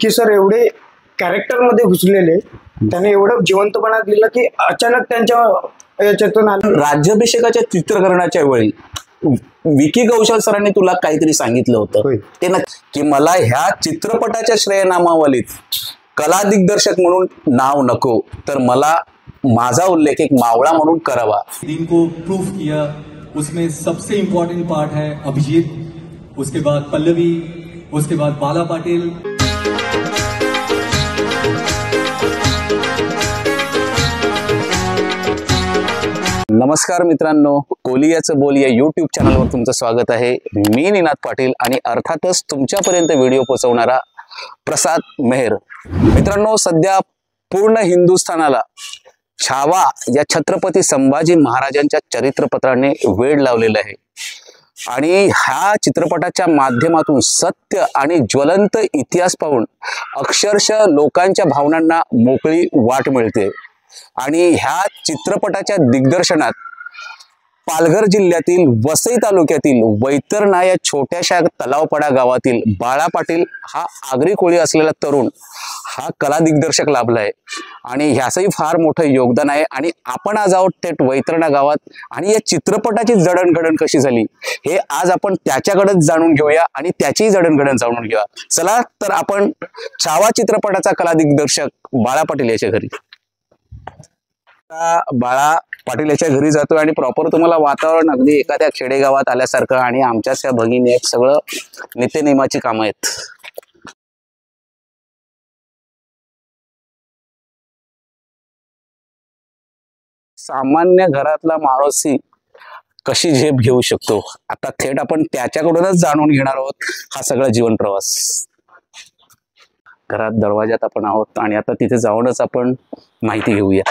की सर एवढे कॅरेक्टर मध्ये घुसलेले, त्याने एवढं जिवंतपणा दिलं की अचानक त्यांच्या याच्यातून आलं. राज्याभिषेकाच्या चित्रीकरणाच्या वेळी विकी कौशल सरांनी तुला काहीतरी सांगितलं होतं ते ना, की मला ह्या चित्रपटाच्या श्रेयनामावलीत कला दिग्दर्शक म्हणून नाव नको, तर मला माझा उल्लेख एक मावळा म्हणून करावा. इनको प्रूफ किया, उसमें सबसे इम्पोर्टेंट पार्ट है अभिजीत, उसके बाद पल्लवी, उसके बाद बाला पाटिल. नमस्कार मित्रांनो, कोलियाचं बोल या यूट्यूब चॅनलवर तुमचं स्वागत आहे. मी निनाद पाटील आणि अर्थातच तुमच्यापर्यंत व्हिडिओ पोहोचवणारा प्रसाद मेहर. मित्रांनो, सध्या पूर्ण हिंदुस्थानाला छावा या छत्रपती संभाजी महाराजांच्या चरित्रपत्राने वेड लावलेलं आहे आणि ह्या चित्रपटाच्या माध्यमातून सत्य आणि ज्वलंत इतिहास पाहून अक्षरशः लोकांच्या भावनांना मोकळी वाट मिळते. आणि ह्या चित्रपटाच्या दिग्दर्शनात पालघर जिल्ह्यातील वसई तालुक्यातील वैतरणा या छोट्याशा तलावपाडा गावातील बाळा पाटील हा आगरी कोळी असलेला तरुण हा कला दिग्दर्शक लाभलाय आणि ह्याचंही फार मोठं योगदान आहे. आणि आपण आज आहोत थेट वैतरणा गावात आणि या चित्रपटाची जडणघडण कशी झाली हे आज आपण त्याच्याकडेच जाणून घेऊया आणि त्याचीही जडणघडण जाणून घेऊया. चला तर आपण छावा चित्रपटाचा कला दिग्दर्शक बाळा पाटील याच्या घरी बाळा पाटील याच्या घरी जातोय आणि प्रॉपर तुम्हाला वातावरण अगदी एखाद्या खेडेगावात आल्यासारखं आणि आमच्याच या भगिनी एक सगळं नित्यनेमाची कामं आहेत. सामान्य घरातला माणूसही कशी झेप घेऊ शकतो आता थेट आपण त्याच्याकडूनच जाणून घेणार आहोत हा सगळा जीवन प्रवास. घरात दरवाजात आपण आहोत आणि आता तिथे जाऊनच आपण माहिती घेऊया.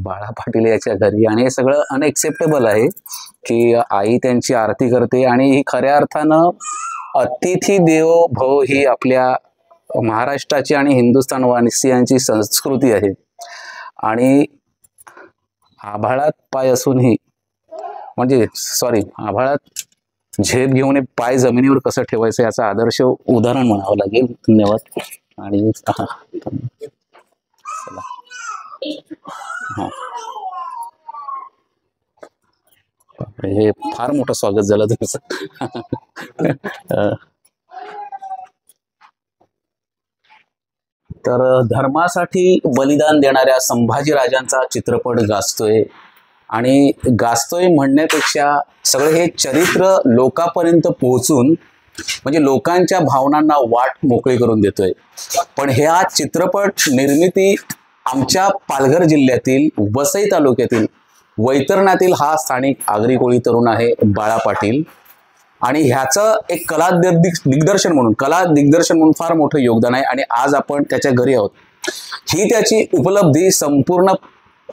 बाळा पाटील याच्या घरी आणि हे सगळं अनएक्सेप्टेबल आहे की आई त्यांची आरती करते आणि ही खऱ्या अर्थानं अतिथी देवो भव ही आपल्या महाराष्ट्राची आणि हिंदुस्थान वासियांची संस्कृती आहे. आणि आभाळात पाय असूनही म्हणजे आभाळात झेप घेऊन पाय जमिनीवर कसं ठेवायचं याचं आदर्श उदाहरण म्हणावं लागेल. धन्यवाद. आणि हे फार मोठं स्वागत झालं तुमचं. तर धर्मासाठी बलिदान देणाऱ्या संभाजी राजांचा चित्रपट गाजतोय आणि गाजतोय म्हणण्यापेक्षा सगळे हे चरित्र लोकांपर्यंत पोहोचून म्हणजे लोकांच्या भावनांना वाट मोकळी करून देतोय. पण ह्या चित्रपट निर्मिती आमच्या पालघर जिल्ह्यातील वसई तालुक्यातील वैतरणातील हा स्थानिक आगरी कोळी तरुण आहे बाळा पाटील आणि ह्याचं एक कला दिग्दर्शन म्हणून फार मोठं योगदान आहे. आणि आज आपण त्याच्या घरी आहोत. ही त्याची उपलब्धी संपूर्ण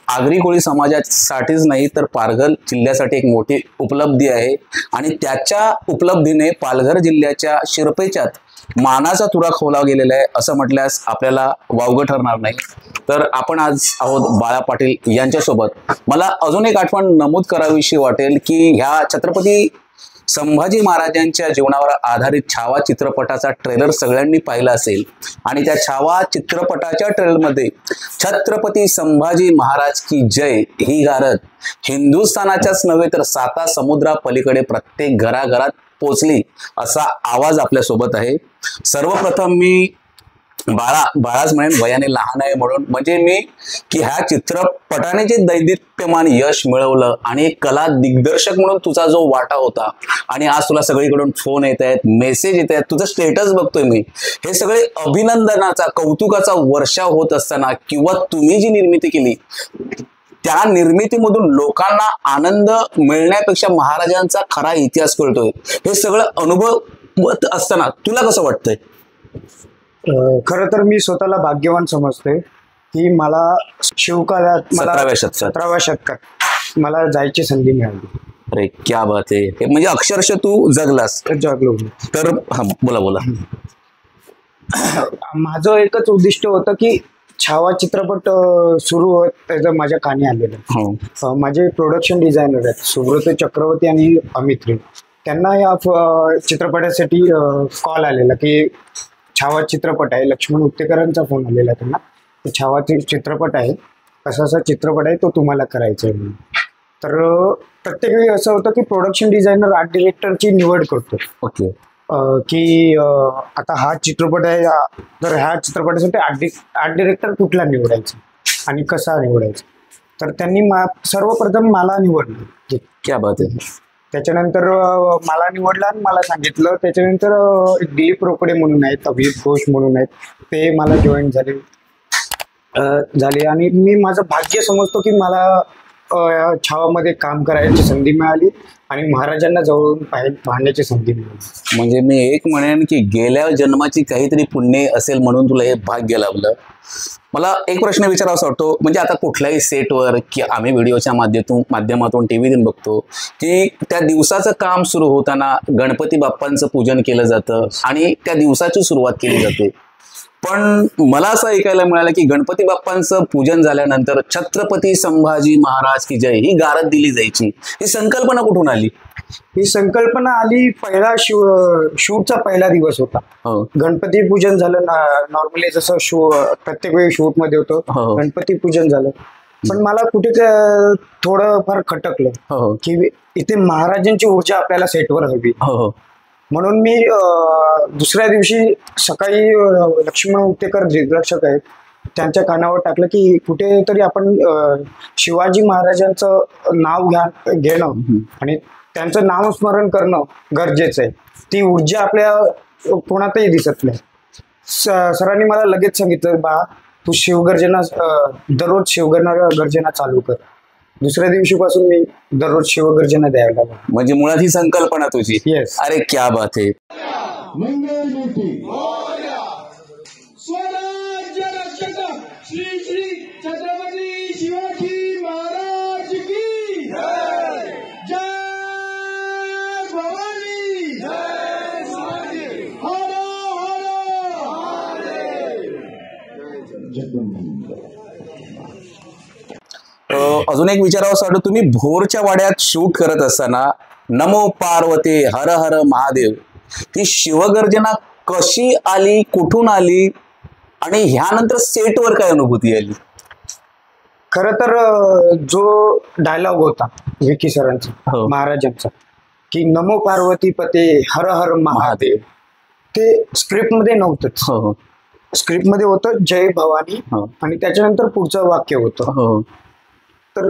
आगरी कोळी समाजासाठीच नाही तर पालघर जिल्ह्यासाठी एक मोठी उपलब्धी आहे आणि त्याच्या उपलब्धीने पालघर जिल्ह्याच्या शिरपेच्यात मानाचा तुरा खोवला गेलेला आहे असं म्हटल्यास आपल्याला वावगं ठरणार नाही. तर आपण आज आहोत बाळा पाटील यांच्यासोबत. मला अजून एक आठवण नमूद करावीशी वाटेल की ह्या छत्रपती संभाजी महाराजांच्या जीवनावर आधारित छावा चित्रपटाचा ट्रेलर सगळ्यांनी पाहिला असेल आणि त्या छावा चित्रपटाच्या ट्रेलरमध्ये छत्रपती संभाजी महाराज की जय ही गारद हिंदुस्थानाच्याच नव्हे तर 7 समुद्रा पलीकडे प्रत्येक घराघरात पोचली असा आवाज आपल्यासोबत आहे. सर्वप्रथम मी बाळाच म्हणेन, वयाने लहान आहे म्हणून, म्हणजे मी की ह्या चित्रपटाने जे दैदिप्यमान यश मिळवलं आणि एक कला दिग्दर्शक म्हणून तुझा जो वाटा होता आणि आज तुला सगळीकडून फोन येत आहेत, मेसेज येत आहेत, तुझं स्टेटस बघतोय मी, हे सगळे अभिनंदनाचा कौतुकाचा वर्षाव होत असताना किंवा तुम्ही जी निर्मिती केली त्या निर्मितीमधून लोकांना आनंद मिळण्यापेक्षा महाराजांचा खरा इतिहास कळतोय हे सगळं अनुभवत असताना तुला कसं वाटतंय? खरं तर मी स्वतःला भाग्यवान समजते की मला शिवकाळात 17व्या शतकात मला जायची संधी मिळाली. अरे क्या बात आहे. म्हणजे अक्षरशः तू जगलो. तर बोला. माझं एकच उद्दिष्ट होतं की छावा चित्रपट सुरू होत त्याचं माझ्या कानी आलेलं. माझे प्रोडक्शन डिझायनर आहेत सुब्रत चक्रवर्ती आणि अमित रे. त्यांना या चित्रपटासाठी कॉल आलेला की छावा चित्रपट आहे, लक्ष्मण उत्तेकरांचा फोन आलेला त्यांना, छावा चित्रपट आहे, असा चित्रपट आहे, तो तुम्हाला करायचा आहे. तर प्रत्येक वेळी असं होतं की प्रोडक्शन डिझायनर आर्ट डिरेक्टरची निवड करतो. ओके. की आता हा चित्रपट आहे, तर ह्या चित्रपटासाठी आर्ट डिरेक्टर कुठला निवडायचा आणि कसा निवडायचा. तर त्यांनी सर्वप्रथम मला निवडलं. क्या बात आहे. त्याच्यानंतर मला निवडलं आणि मला सांगितलं. त्याच्यानंतर दिलीप रोकडे म्हणून आहेत, अभिजित घोष म्हणून आहेत, ते मला जॉईन झाले आणि मी माझं भाग्य समजतो की मला छावामध्ये काम करायची संधी मिळाली आणि महाराजांना जवळून पाहण्याची संधी मिळाली. म्हणजे मी एक म्हणेन की गेल्या जन्माची काहीतरी पुण्य असेल म्हणून तुला हे भाग्य लाभलं. मला एक प्रश्न विचारावासा वाटतो, म्हणजे आता कुठल्याही सेटवर की आम्ही व्हिडिओच्या माध्यमातून टीव्हीतून बघतो की त्या दिवसाचं काम सुरू होताना गणपती बाप्पांचं पूजन केलं जातं आणि त्या दिवसाची सुरुवात केली जाते. पण मला असं ऐकायला मिळालं की गणपती बाप्पांचं पूजन झाल्यानंतर छत्रपती संभाजी महाराज की जय ही गारद दिली जायची. ही संकल्पना कुठून आली? ही संकल्पना आली पहिला शूटचा पहिला दिवस होता. गणपती पूजन झालं. नॉर्मली जसं प्रत्येक वेळी शूट मध्ये होतं, गणपती पूजन झालं. पण मला कुठे थोडं फार खटकलं की इथे महाराजांची ऊर्जा आपल्याला सेटवर हवी. म्हणून मी दुसऱ्या दिवशी सकाळी लक्ष्मण उत्तेकर दिग्दर्शक आहेत, त्यांच्या कानावर टाकलं की कुठेतरी आपण शिवाजी महाराजांचं नाव घेणं आणि त्यांचं नामस्मरण करणं गरजेचं आहे. ती ऊर्जा आपल्या कोणातही दिसत नाही. सरांनी मला लगेच सांगितलं, बा तू शिवगर्जना दररोज शिवगर्जना चालू कर. दुसऱ्या दिवशीपासून मी दररोज शिवगर्जना द्यायला लागलो. म्हणजे मुळात ही संकल्पना तुझी. येस. अरे क्या बात आहे. स्वराज्य रक्षक श्री श्री छत्रपती शिवाजी महाराज की जय. जय भवानी. जय शिवाजी. हर अजून एक विचारावं वाटतं, तुम्ही भोरच्या वाड्यात शूट करत असताना नमो पार्वती हर हर महादेव ती शिवगर्जना कशी आली, कुठून आली आणि ह्यानंतर सेटवर काय अनुभूती आली? खरं तर जो डायलॉग होता विकी सरांचा महाराजांचा की नमो पार्वती पते हर हर महादेव, ते स्क्रिप्टमध्ये नव्हतंच. स्क्रिप्टमध्ये होतं जय भवानी आणि त्याच्यानंतर पुढचं वाक्य होतं. तर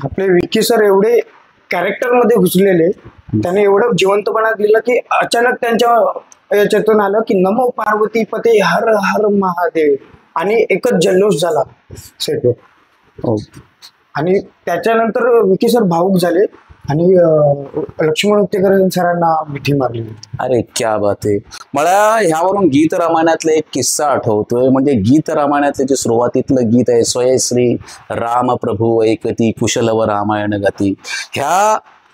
आपले विकी सर एवढे कॅरेक्टरमध्ये घुसलेले, त्याने एवढं जिवंतपणा दिलं की अचानक त्यांच्या याच्यातून आलं की नमो पार्वती पते हर हर महादेव आणि एकच जल्लोष झाला सेटवर. आणि त्याच्यानंतर विकी सर भावुक झाले आणि लक्ष्मण उत्तेकर सरांना मिठी मारली. अरे क्या बात आहे. मला ह्यावरून गीत रामायणातला एक किस्सा आठवतोय. म्हणजे गीत रामायणातलं जे सुरुवातीतलं गीत आहे, स्वय श्री राम प्रभू ऐकती कुशलव रामायण गाती,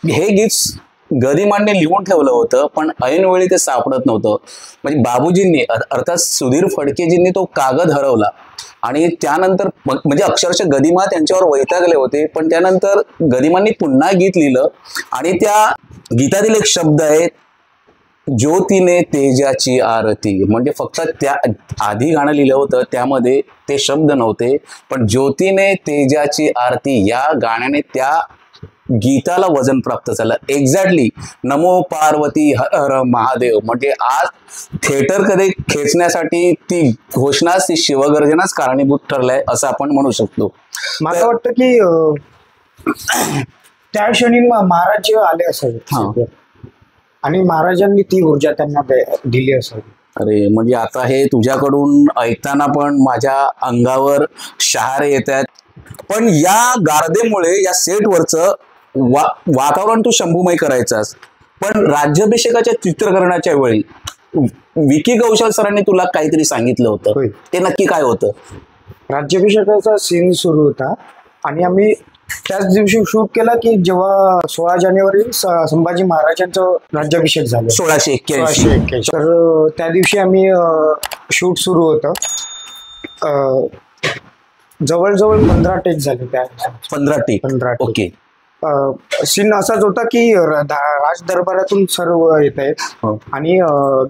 हे गीत गदिमांनी लिहून ठेवलं होतं, पण ऐनवेळी ते सापडत नव्हतं. म्हणजे बाबूजींनी अर्थात सुधीर फडकेजींनी तो कागद हरवला आणि त्यानंतर म्हणजे अक्षरशः गदिमा त्यांच्यावर वैतागले होते. पण त्यानंतर गदिमांनी पुन्हा गीत लिहिलं आणि त्या गीतातील एक शब्द आहे, ज्योतीने तेजाची आरती. म्हणजे फक्त त्या आधी गाणं लिहिलं होतं त्यामध्ये ते शब्द नव्हते, पण ज्योतीने तेजाची आरती या गाण्याने त्या गीताला वजन प्राप्त झालं. एक्झॅक्टली नमो पार्वती हर महादेव म्हणजे आज थिएटरकडे खेचण्यासाठी ती घोषणाच, ती शिवगर्जनाच कारणीभूत ठरलाय असं आपण म्हणू शकतो. मला वाटतं की त्या क्षणी महाराज आले असावे आणि महाराजांनी ती ऊर्जा त्यांना दिली असावी. अरे म्हणजे आता हे तुझ्याकडून ऐकताना पण माझ्या अंगावर शहारे येत आहेत. पण या गारदेमुळे या सेटवरचं वातावरण तू शंभूमय करायचास, पण राज्याभिषेकाच्या चित्रीकरणाच्या वेळी विकी कौशल सरांनी तुला काहीतरी सांगितलं होतं, ते नक्की काय होतं? राज्याभिषेकाचा सीन सुरू होता आणि आम्ही त्याच दिवशी शूट केला की जेव्हा 16 जानेवारी संभाजी महाराजांचं राज्याभिषेक झालं 1681. तर त्या दिवशी आम्ही शूट सुरू होतं. जवळजवळ 15 टेक झाले. त्या 15 टेक. ओके. सीन असाच होता की राज दरबारातून सर्व येत आहेत आणि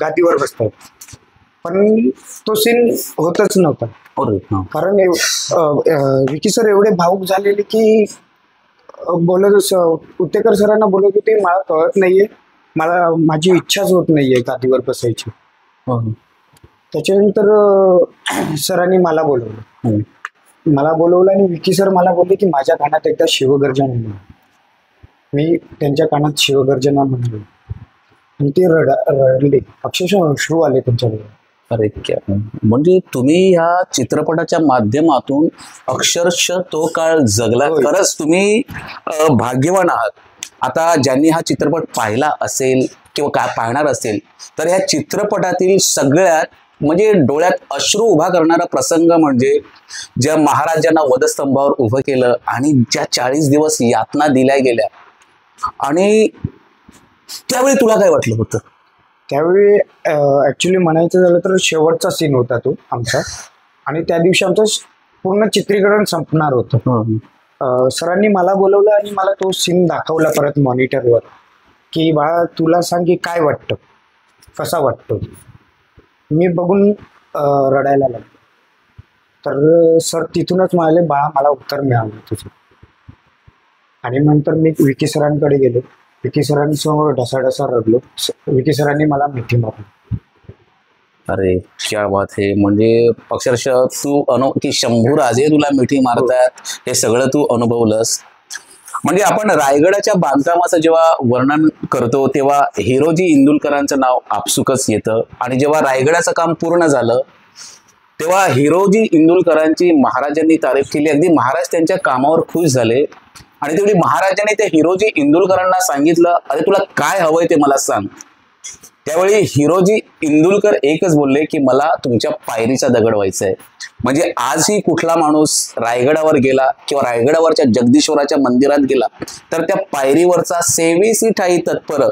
गादीवर बसत आहेत पण तो सीन होतच नव्हता. कारण विकी सर एवढे भावुक झालेले की बोलत उत्तेकर सरांना बोलत होते, मला कळत नाहीये, मला माझी इच्छाच होत नाहीये गादीवर बसायची. त्याच्यानंतर सरांनी मला बोलवलं आणि विकी सर मला बोलले की माझ्या कानात एकदा शिवगर्जना म्हणून. मी त्यांच्या कानात शिवगर्जना म्हणलो आणि ते रडले, अक्षरशः अश्रू आले त्यांच्याकडे. अरे क्या, म्हणजे तुम्ही ह्या चित्रपटाच्या माध्यमातून अक्षरशः तो काळ जगला. खरंच तुम्ही भाग्यवान आहात. आता ज्यांनी हा चित्रपट पाहिला असेल किंवा काय पाहणार असेल तर ह्या चित्रपटातील सगळ्यात म्हणजे डोळ्यात अश्रू उभा करणारा प्रसंग म्हणजे ज्या महाराजांना वधस्तंभावर उभं केलं आणि ज्या 40 दिवस यातना दिल्या गेल्या, आणि त्यावेळी तुला काय वाटलं होतं? त्यावेळी ऍक्च्युली म्हणायचं झालं तर शेवटचा सीन होता तो आमचा, आणि त्या दिवशी आमचं पूर्ण चित्रीकरण संपणार होतं. सरांनी मला बोलवलं आणि मला तो सीन दाखवला परत मॉनिटरवर की बाळा तुला सांग की काय वाटतं, कसा वाटतो. मी बघून रडायला लागलो. तर सर तिथूनच म्हणाले बाळा मला उत्तर मिळालं तुझं. आणि नंतर मी विकी सरांकडे गेलो, विकी सरांसमोर ढसाढसा रडलो. विकी सरांनी मला मिठी मारली. अरे क्या बात आहे. म्हणजे अक्षरशः तू की शंभू राजे तुला मिठी मारतात हे सगळं तू अनुभवलंस. म्हणजे आपण रायगडाच्या बांधकामाचं जेव्हा वर्णन करतो तेव्हा हिरोजी इंदुलकरांचं नाव आपसुकच येतं, आणि जेव्हा रायगडाचं काम पूर्ण झालं तेव्हा हिरोजी इंदुलकरांची महाराजांनी तारीफ केली. अगदी महाराज त्यांच्या कामावर खुश झाले आणि तेवढी महाराजांनी त्या हिरोजी इंदुलकरांना सांगितलं अरे तुला काय हवंय ते मला सांग. त्यावेळी हिरोजी इंदुलकर एकच बोलले की मला तुमच्या पायरीचा दगड व्हायचा आहे. म्हणजे आजही कुठला माणूस रायगडावर गेला किंवा रायगडावरच्या जगदीश्वराच्या मंदिरात गेला तर त्या पायरीवरचा सेवेसी ठाई तत्पर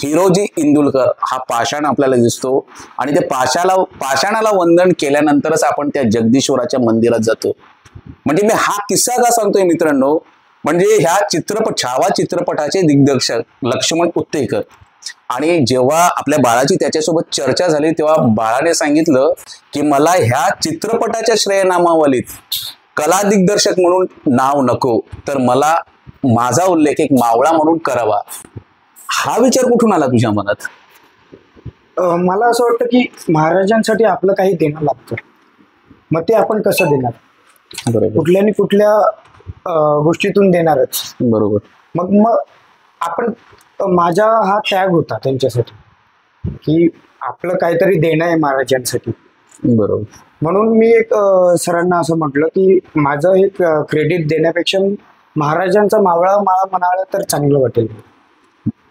हिरोजी इंदुलकर हा पाषाण आपल्याला दिसतो, आणि ते पाषाणाला वंदन केल्यानंतरच आपण त्या जगदीश्वराच्या मंदिरात जातो. म्हणजे मी हा किस्सा का सांगतोय मित्रांनो, म्हणजे ह्या छावा चित्रपटाचे दिग्दर्शक लक्ष्मण उत्तेकर, आणि जेव्हा आपल्या बाळाची त्याच्यासोबत चर्चा झाली तेव्हा बाळाने सांगितलं की मला ह्या चित्रपटाच्या श्रेयनामावलीत कला दिग्दर्शक म्हणून नाव नको, तर मला माझा उल्लेख एक मावळा म्हणून करावा. हा विचार कुठून आला तुझ्या मनात? मला असं वाटतं की महाराजांसाठी आपलं काही देणं लागतं, मग ते आपण कसं देणार? बरोबर. कुठल्या आणि कुठल्या गोष्टीतून देणारच. बरोबर. मग आपण माझा हा त्याग होता त्यांच्यासाठी की आपलं काहीतरी देणं आहे महाराजांसाठी. बरोबर. म्हणून मी एक सरांना असं म्हटलं की माझं हे क्रेडिट देण्यापेक्षा महाराजांचा मावळा माळा म्हणाला तर चांगलं वाटेल.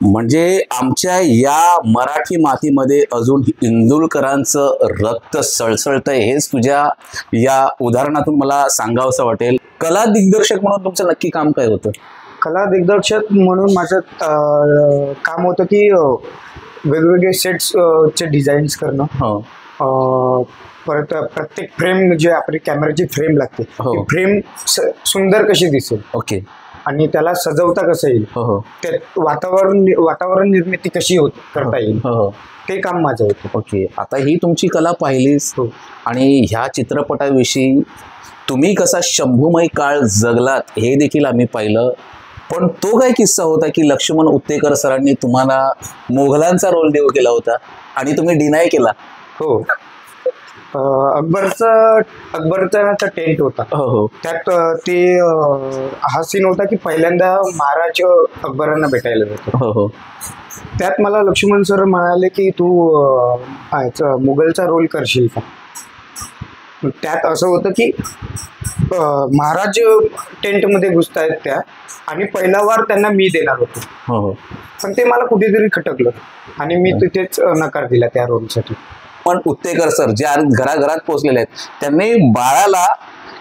म्हणजे आमच्या या मराठी मातीमध्ये अजून इंदुलकरांचं रक्त सळसळतंय हेच तुझ्या या उदाहरणातून मला सांगावंसं वाटेल. कला दिग्दर्शक म्हणून तुमचं नक्की काम काय होतं? कला दिग्दर्शक म्हणून माझं काम होतं की वेगवेगळे सेट्सचे डिझाईन्स करणं, परत प्रत्येक फ्रेम जे आपली कॅमेराची फ्रेम लागते ती फ्रेम सुंदर कशी दिसेल, ओके, आणि त्याला सजवता कसं येईल, ते वातावरण निर्मिती कशी करता येईल, ते काम माझं होतं. ओके. आता ही तुमची कला पाहिलीच, आणि ह्या चित्रपटाविषयी तुम्ही कसा शंभूमय काळ जगलात हे देखील आम्ही पाहिलं. पण तो काय किस्सा होता की लक्ष्मण उत्तेकर सरांनी तुम्हाला मोगलांचा रोल देऊ केला होता आणि तुम्ही डिनाय केला? हो. अकबरचा टेंट होता. त्यात ते हा सीन होता की पहिल्यांदा महाराज अकबरांना भेटायला जातो. त्यात मला लक्ष्मण सर म्हणाले की तू मुघलचा रोल करशील का. त्यात असं होतं की महाराज टेंटमध्ये घुसतायत त्या, आणि पहिला वार त्यांना मी देणार होतो, पण ते मला कुठेतरी खटकलं आणि मी तिथेच नकार दिला त्या रोलसाठी. पण उत्तेकर सर जे घराघरात पोहोचलेले आहेत त्यांनी बाळाला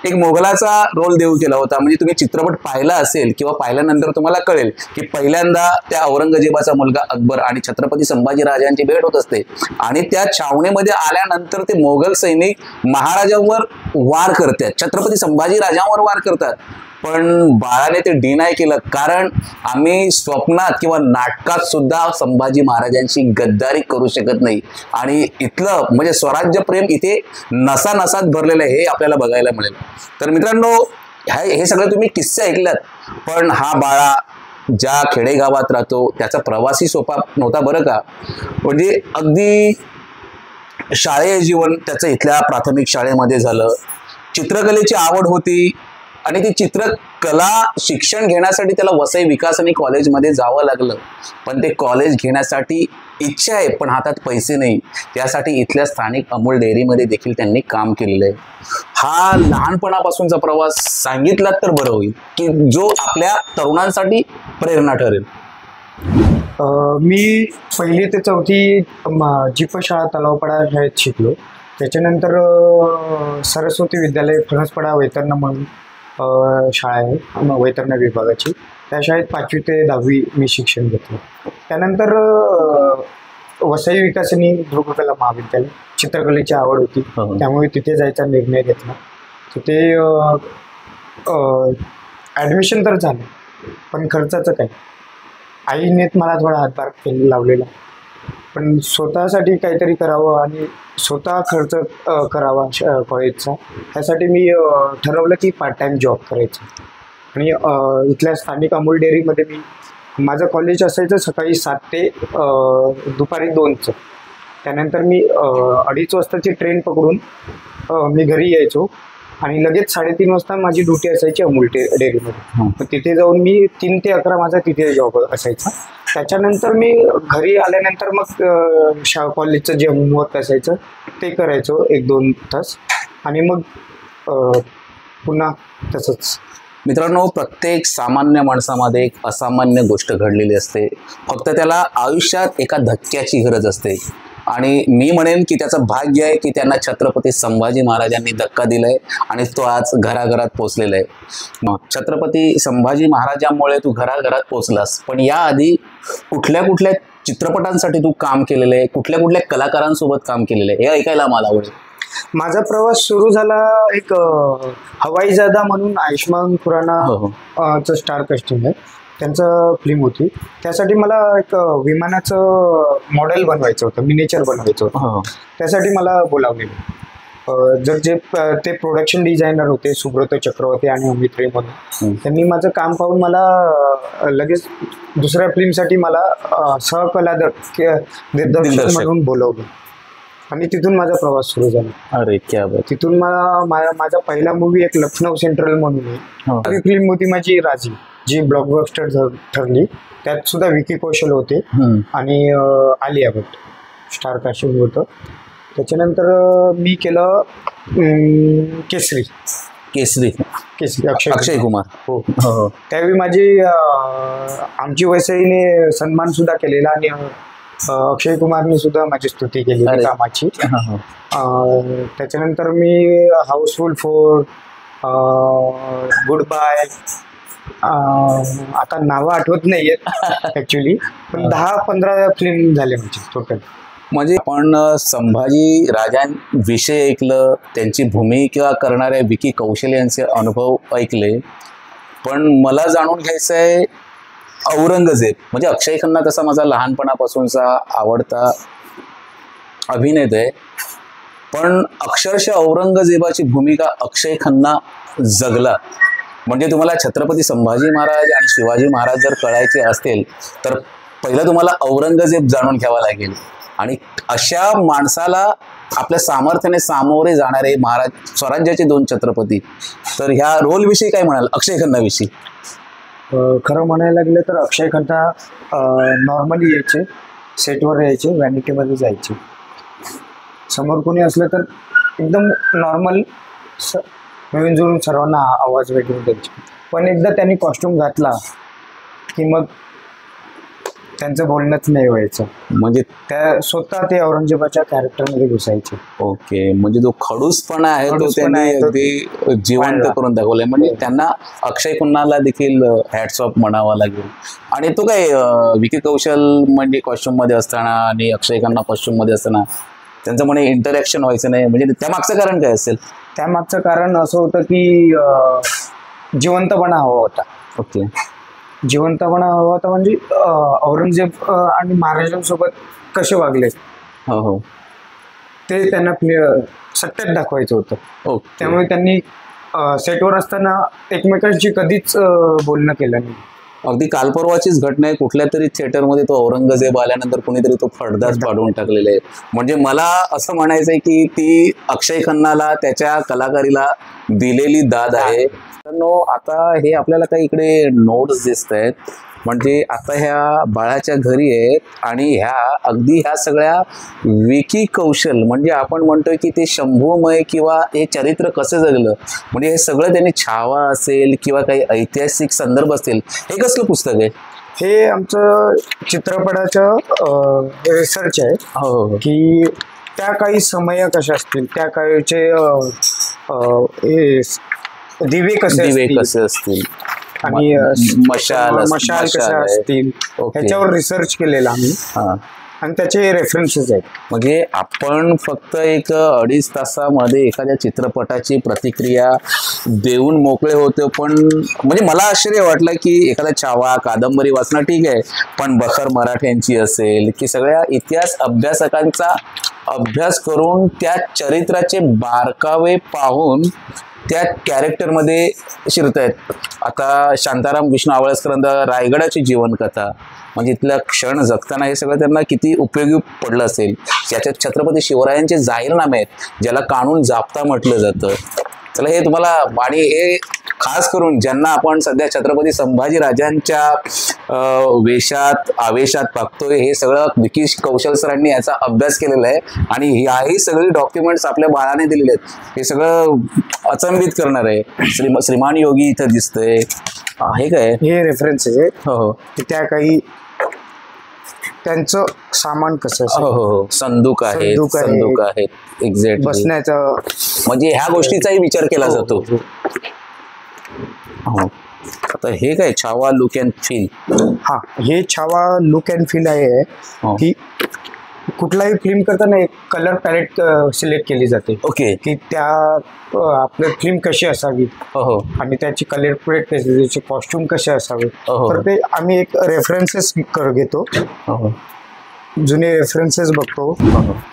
एक मोगलाचा रोल देऊ केला होता. म्हणजे तुम्ही चित्रपट पाहिला असेल किंवा पाहिल्यानंतर तुम्हाला कळेल की पहिल्यांदा त्या औरंगजेबाचा मुलगा अकबर आणि छत्रपती संभाजीराजांची भेट होत असते, आणि त्या छावणीमध्ये आल्यानंतर ते मोगल सैनिक महाराजांवर वार करतात, छत्रपती संभाजीराजांवर वार करतात. पण बाळाने ते डिनाय केलं, कारण आम्ही स्वप्नात किंवा नाटकात सुद्धा संभाजी महाराजांची गद्दारी करू शकत नाही. आणि इथलं म्हणजे स्वराज्य प्रेम इथे नसानसात भरलेलं आहे, हे आपल्याला बघायला मिळेल. तर मित्रांनो, हे सगळं तुम्ही किस्से ऐकलात, पण हा बाळा ज्या खेडेगावात राहतो त्याचा प्रवासी सोपा नव्हता बरं का. म्हणजे अगदी शाळेय जीवन त्याचं इथल्या प्राथमिक शाळेमध्ये झालं. चित्रकलेची आवड होती आणि ती चित्रकला शिक्षण घेण्यासाठी त्याला वसई विकासनी कॉलेजमध्ये जावं लागलं. पण ते कॉलेज घेण्यासाठी इच्छा आहे, पण हातात पैसे नाही. त्यासाठी इथल्या स्थानिक अमूल डेअरीमध्ये देखील त्यांनी काम केलेलं आहे. हा लहानपणापासूनचा प्रवास सांगितलात तर बरं होईल, की जो आपल्या तरुणांसाठी प्रेरणा ठरेल. मी 1ली ते 4थी जीप शाळा तलावपाडा शाळेत शिकलो. त्याच्यानंतर सरस्वती विद्यालय फणसपाडा वैतरणा म्हणून शाळा आहे वैतरणा विभागाची. त्या शाळेत 5वी ते 10वी मी शिक्षण घेतलं. त्यानंतर वसई विकासनी ध्रुवकला महाविद्यालय, चित्रकलेची आवड होती त्यामुळे तिथे जायचा निर्णय घेतला. तिथे ॲडमिशन तर झालं, पण खर्चाचं काय, आईनेच मला थोडा हातभार लावलेला. पण स्वतःसाठी काहीतरी करावं आणि स्वतः खर्च करावा कॉलेजचा, त्यासाठी मी ठरवलं की पार्ट टाईम जॉब करायचा. आणि इथल्या स्थानिक अमूल डेअरीमध्ये माझं कॉलेज असायचं सकाळी 7 ते दुपारी 2चं. त्यानंतर मी 2:30 वाजताची ट्रेन पकडून मी घरी यायचो आणि लगेच 3:30 वाजता माझी ड्युटी असायची अमूल डेअरीमध्ये. मग तिथे जाऊन मी 3 ते 11 माझा तिथे जॉब असायचा. त्याच्यानंतर मी घरी आल्यानंतर मग कॉलेजचं जे होमवर्क असायचं ते करायचो 1-2 तास आणि मग पुन्हा तसंच. मित्रांनो, प्रत्येक सामान्य माणसामध्ये एक असामान्य गोष्ट घडलेली असते. फक्त त्याला आयुष्यात एका धक्क्याची गरज असते. आणि मी म्हणेन की त्याचं भाग्य आहे की त्यांना छत्रपती संभाजी महाराजांनी धक्का दिलाय आणि तो आज घराघरात पोचलेला आहे. मग छत्रपती संभाजी महाराजांमुळे तू घराघरात पोचलास, पण याआधी कुठल्या कुठल्या चित्रपटांसाठी तू काम केलेलं आहे, कुठल्या कुठल्या कलाकारांसोबत काम केलेलं आहे, हे ऐकायला मला आवडेल. माझा प्रवास सुरू झाला एक हवाईजादा म्हणून आयुष्मान खुरानाचं स्टार कास्टिंग आहे, त्यांचं फिल्म होती. त्यासाठी मला एक विमानाचं मॉडेल बनवायचं होतं, मिनिएचर बनवायचं होतं. त्यासाठी मला बोलावलेलं. जे ते प्रोडक्शन डिझायनर होते सुब्रत चक्रवर्ती आणि अमित रे म्हणून, त्यांनी माझं काम पाहून मला लगेच दुसऱ्या फिल्मसाठी मला दिग्दर्शक म्हणून बोलवलं आणि तिथून माझा प्रवास सुरू झाला. अरे क्या बात. तिथून माझा पहिला मूवी एक लखनौ सेंट्रल म्हणून आहे. ती फिल्म होती माझी राजी, जी ब्लॉकबस्टर ठरली. त्यात सुद्धा विकी कौशल होते आणि आलिया भट्ट स्टार कास्टिंग होतं. त्याच्यानंतर मी केलं केसरी अक्षय कुमार. हो, त्यावेळी माझी आमची वसईने सन्मान सुद्धा केलेला आणि अक्षय कुमारने सुद्धा माझी स्तुती केली कामाची. त्याच्यानंतर मी हाऊसफुल 4, गुड बाय, आता नावं आठवत नाहीयेत ऍक्च्युली, पण 10-15 फिल्म झाले म्हणजे टोटल. म्हणजे आपण संभाजी राजांविषयी ऐकलं, त्यांची भूमिका करणाऱ्या विकी कौशल यांचे अनुभव ऐकले, पण मला जाणून घ्यायचं आहे औरंगजेब. म्हणजे अक्षय खन्ना तसा माझा लहानपणापासूनचा आवडता अभिनेता आहे, पण अक्षरशः औरंगजेबाची भूमिका अक्षय खन्ना जगला. म्हणजे तुम्हाला छत्रपती संभाजी महाराज आणि शिवाजी महाराज जर कळायचे असतील तर पहिलं तुम्हाला औरंगजेब जाणून घ्यावा लागेल. आणि अशा माणसाला आपल्या सामर्थ्याने सामोरे जाणारे महाराज, स्वराज्याचे 2 छत्रपती. तर ह्या रोलविषयी काय म्हणाल, अक्षय खन्नाविषयी? खरं म्हणायला लागलं तर अक्षय खन्ना नॉर्मली यायचे, सेटवर यायचे, व्हॅनिटीमध्ये जायचे, समोर कोणी असलं तर एकदम नॉर्मल मिळून जुळून सर्वांना आवाज वगैरे द्यायचे. पण एकदा त्यांनी कॉस्ट्यूम घातला की मग त्यांचं बोलणंच नाही व्हायचं. म्हणजे त्या स्वतः ते औरंगजेबाच्या कॅरेक्टरमध्ये घुसायचे. ओके, म्हणजे जो खडूसपणा आहे तो त्यांनी अगदी जिवंत करून दाखवलाय. म्हणजे त्यांना अक्षय खन्नाला देखील हॅट्स ऑफ म्हणावा लागेल. आणि तो काय विकी कौशल म्हणजे कॉस्ट्यूम मध्ये असताना आणि अक्षय खन्ना कॉस्ट्यूम मध्ये असताना त्यांचं म्हणे इंटरॅक्शन व्हायचं नाही, म्हणजे त्यामागचं कारण काय असेल? त्यामागचं कारण असं होतं की जिवंतपणा हवा होता. ओके. जिवंतपणा हवा होता म्हणजे औरंगजेब आणि महाराजांसोबत कसे वागले हो हो ते त्यांना सत्यात दाखवायचं होतं. ओके. त्यामुळे त्यांनी सेटवर असताना एकमेकांशी कधीच बोलणं केलं नाही. अगदी कालपर्वाचीच घटना आहे. कुठल्या तरी थिएटरमध्ये तो औरंगजेब आल्यानंतर कुणीतरी तो फडदाच पाडून टाकलेला आहे. म्हणजे मला असं म्हणायचं आहे की ती अक्षय खन्नाला त्याच्या कलाकारीला दिलेली दाद आहे. तर आता हे आपल्याला काही इकडे नोट्स दिसत आहेत. म्हणजे आता ह्या बाळाच्या घरी आहेत आणि ह्या सगळ्या विकी कौशल म्हणजे आपण म्हणतोय की ते शंभूमय किंवा हे चरित्र कसं जगलं म्हणजे हे सगळं त्यांनी छावा असेल किंवा काही ऐतिहासिक संदर्भ असतील. हे कसलं पुस्तक आहे? हे आमचं चित्रपटाचं रिसर्च आहे. हो की त्या काही समय कशा असतील, त्या काळचे दिवे कसे असतील आणि मशाल कशा असतील त्याच्यावर रिसर्च केलेला आम्ही आणि त्याचे रेफरन्सेस आहेत. म्हणजे आपण फक्त एक 2.5 तासामध्ये एखाद्या चित्रपटाची प्रतिक्रिया देऊन मोकळे होतो. पण म्हणजे मला आश्चर्य वाटलं की एखादा छावा कादंबरी वाचणं ठीक आहे, पण बखर मराठ्यांची असेल की सगळ्या इतिहास अभ्यासकांचा अभ्यास करून त्या चरित्राचे बारकावे पाहून त्या कॅरेक्टरमध्ये शिरतायत. आता शांताराम विष्णू आवळसकरांचा रायगडाची जीवनकथा म्हणजे इथल्या क्षण जगताना हे सगळं त्यांना किती उपयोगी पडलं असेल. याच्यात छत्रपती शिवरायांचे जाहीरनामे आहेत ज्याला कानून जाप्ता म्हटलं जातं. चला हे तुम्हाला आणि हे खास करून ज्यांना आपण सध्या छत्रपती संभाजी राजांच्या वेशात आवेशात पाहतोय हे सगळं विकी कौशल सरांनी याचा अभ्यास केलेला आहे आणि ह्याही सगळी डॉक्युमेंट्स आपल्या बाळाने दिलेले आहेत. हे सगळं अचंबित करणार आहे. श्रीमान योगी इथं दिसतंय. हे काय हे रेफरन्स आहे. हो त्या काही त्यांचं सामान कसं हो हो संदूक आहेत एक्झॅक्ट बसण्याचं म्हणजे ह्या गोष्टीचाही विचार केला जातो. हो आता हे काय छावा लुक अँड फील. हा हे छावा लुक अँड फील आहे की कुठलाही फिल्म करताना एक कलर पॅलेट सिलेक्ट केली जाते. ओके. की त्या आपली फिल्म कशी असावी आणि त्याची कलर पॅलेट कशी, त्याचे कॉस्ट्युम कसे असावे. तर ते आम्ही एक रेफरन्सेस घेतो. जुने रेफरन्सेस बघतो.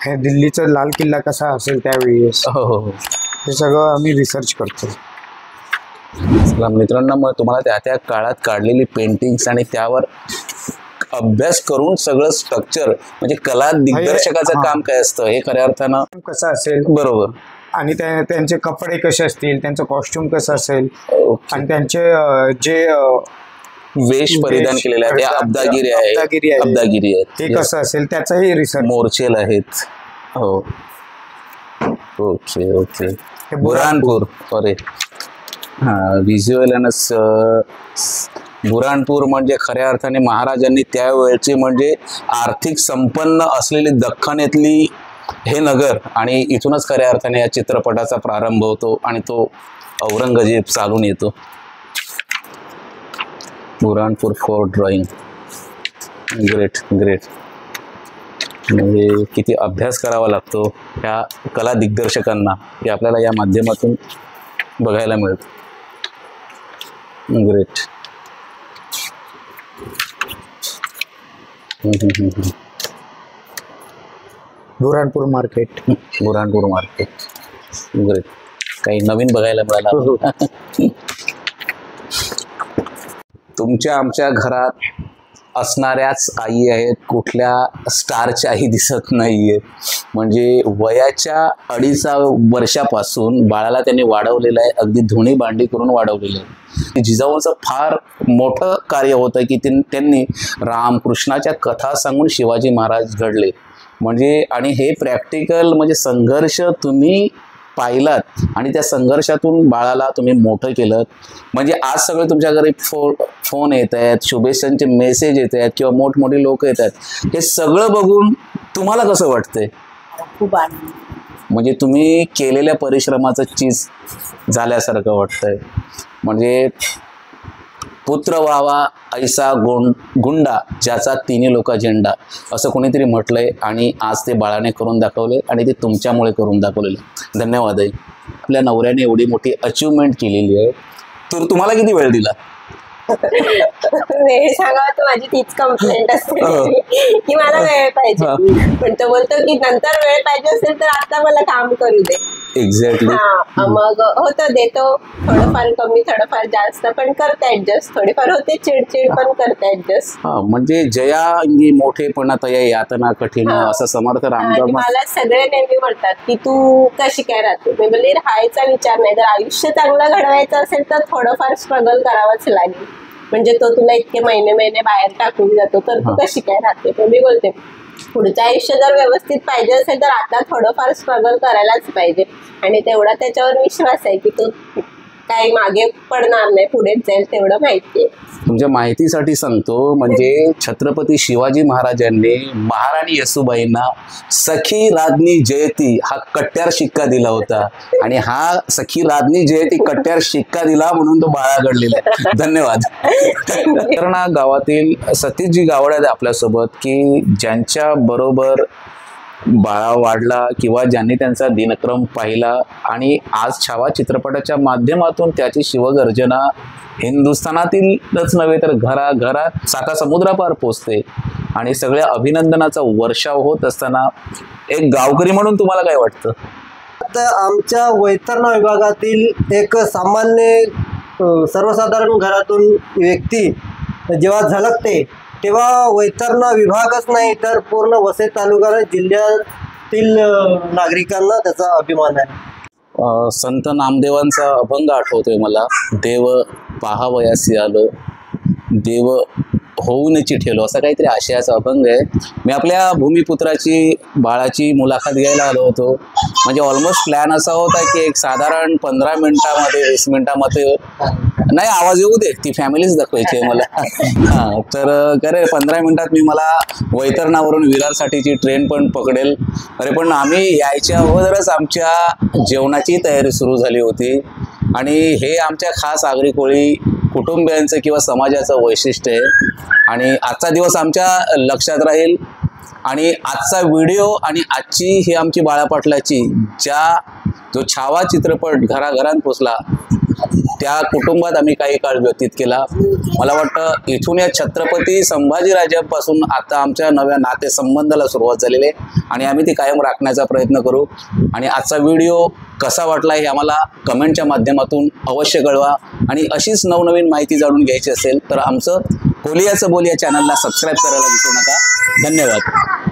हे दिल्लीचा लाल किल्ला कसा असेल त्यावेळेस हे सगळं आम्ही रिसर्च करतो. मित्रांनो मग तुम्हाला त्या काळात काढलेली पेंटिंग्स आणि त्यावर अभ्यास करून सगळं स्ट्रक्चर म्हणजे कला दिग्दर्शकाचं काम काय असतं हे खऱ्या अर्थानं कसं असेल. बरोबर. आणि त्यांचे कपडे कसे असतील, त्यांचं कॉस्ट्युम कसं असेल आणि त्यांचे जे वेश परिधान केलेले आहे अब्दागिरी आहेत ते कसं असेल त्याचाही रिसर्च. मोर्चेल आहेत. हो ओके ओके. बुऱ्हाणपूर अरे व्हिज्युअल बुऱ्हाणपूर म्हणजे खऱ्या अर्थाने महाराजांनी त्यावेळची म्हणजे आर्थिक संपन्न असलेली दख्खनेतली हे नगर आणि इथूनच खऱ्या अर्थाने या चित्रपटाचा प्रारंभ होतो आणि तो औरंगजेब चालून येतो. Burhanpur fort drawing great great. म्हणजे किती अभ्यास करावा लागतो ह्या कला दिग्दर्शकांना हे आपल्याला या माध्यमातून बघायला मिळतं. ग्रेट. Burhanpur market great. काही नवीन बघायला मिळालं. तुमच्या आमच्या घरात असणाऱ्याच आई आहेत, कुठल्या स्टारच्या आई दिसत नाहीये. म्हणजे वयाच्या 2.5 वर्षापासून बाळाला त्यांनी वाढवलेलं आहे. अगदी धुणी भांडी करून वाढवलेलं आहे. जिजाऊंचं फार मोठं कार्य होतं की त्यांनी रामकृष्णाच्या कथा सांगून शिवाजी महाराज घडले. म्हणजे आणि हे प्रॅक्टिकल म्हणजे संघर्ष तुम्ही पाहिलात आणि त्या संघर्षातून बाळाला तुम्ही मोठं केलं. म्हणजे आज सगळे तुमच्या घरी फोन येत आहेत, शुभेच्छांचे मेसेज येत आहेत किंवा मोठमोठी लोक येत आहेत. हे सगळं बघून तुम्हाला कसं वाटतंय? खूप आनंद. म्हणजे तुम्ही केलेल्या परिश्रमाचं चीज झाल्यासारखं वाटतंय. म्हणजे पुत्र व्हावा ऐसा गुंडा ज्याचा तिन्ही लोका झेंडा असं कोणीतरी म्हटलंय आणि आज ते बाळाने करून दाखवले आणि ते तुमच्यामुळे करून दाखवलेलं. धन्यवाद आहे. आपल्या नवऱ्याने एवढी मोठी अचिव्हमेंट केलेली आहे तुम्हाला किती वेळ दिला? वेळ सांगावा तर माझी तीच कंप्लेंट असते की मला वेळ पाहिजे, पण तो बोलतो की नंतर वेळ पाहिजे असेल तर आता मला काम करू दे. एक्झॅक्टली. हा, मग होतं देतो, थोडंफार कमी थोडंफार जास्त, पण करते ऍडजस्ट. थोडीफार होते चिडचिड पण करते ऍडजस्ट. हा, म्हणजे जया अंगी मोठेपणा तया यातना कठीण असं समर्थ रामदास. मला सगळे नेहमी म्हणतात की तू कशी काय राहते. मी बोलले राहायचा विचार नाही, जर आयुष्य चांगलं घडवायचं असेल तर थोडंफार स्ट्रगल करावंच लागेल. म्हणजे तो तुला इतके महिने बाहेर टाकून जातो तर तू कशी काय राहते. तर मी बोलते पुढचं आयुष्य जर व्यवस्थित पाहिजे असेल तर आता थोडंफार स्ट्रगल करायलाच पाहिजे. आणि तेवढा त्याच्यावर विश्वास आहे की तो काही मागे पडणार नाही, पुढेच जाईल, तेवढं माहिती आहे. तुमच्या माहितीसाठी सांगतो, म्हणजे छत्रपती शिवाजी महाराजांनी महाराणी येसूबाईंना सखी राज्ञी जयती हा कट्यार शिक्का दिला होता, आणि हा सखी राज्ञी जयती कट्यार शिक्का दिला म्हणून तो बाळा घडलेला आहे. धन्यवाद. कारण गावातील सतीशजी गावडे आहेत आपल्यासोबत, की ज्यांच्या बरोबर बाळा वाढला किंवा ज्यांनी त्यांचा दिनक्रम पाहिला, आणि आज छावा चित्रपटाच्या माध्यमातून त्याची शिवगर्जना हिंदुस्थानातीलच नव्हे तर घराघरात साता समुद्रापार पोचते, आणि सगळ्या अभिनंदनाचा वर्षाव होत असताना एक गावकरी म्हणून तुम्हाला काय वाटतं? आता आमच्या वैतरणा विभागातील एक सामान्य सर्वसाधारण घरातून व्यक्ती जेव्हा झलकते तेव्हा वैतरणा विभागच नाही तर पूर्ण वसई तालुका जिल्ह्यातील नागरिकांना त्याचा अभिमान आहे. संत नामदेवांचा अभंग आठवतोय मला, देव पाहावयासी आलो, देव होऊन चिठेलो, असा काहीतरी आशयाचा अभंग आहे. मी आपल्या भूमिपुत्राची बाळाची मुलाखत घ्यायला आलो होतो. म्हणजे ऑलमोस्ट प्लॅन असा होता की एक साधारण 15 मिनिटामध्ये 20 मिनिटामध्ये नाही, आवाज येऊ दे, ती फॅमिलीच दाखवायची आहे मला. हां, तर खरे 15 मिनिटात मी मला वैतरणावरून विरारसाठीची ट्रेन पण पकडेल. अरे पण आम्ही यायच्या अगोदरच आमच्या जेवणाची तयारी सुरू झाली होती, आणि हे आमच्या खास आगरी कोळी कुटुंबियांचं किंवा समाजाचं वैशिष्ट्य आहे. आणि आजचा दिवस आमच्या लक्षात राहील, आणि आजचा व्हिडिओ आणि आजची ही आमची बाळा पाटलाची जो छावा चित्रपट घराघरात पोचला, त्या कुटुंबात आम्ही काही काळ व्यतीत केला. मला वाटतं इथून या छत्रपती संभाजीराजांपासून आता आमच्या नव्या नातेसंबंधाला सुरुवात झालेली आहे, आणि आम्ही ती कायम राखण्याचा प्रयत्न करू. आणि आजचा व्हिडिओ कसा वाटला हे आम्हाला कमेंटच्या माध्यमातून अवश्य कळवा. आणि अशीच नवनवीन माहिती जाणून घ्यायची असेल तर आमचं कोलियाचं बोल या चॅनलला सबस्क्राईब करायला विसरू नका. धन्यवाद.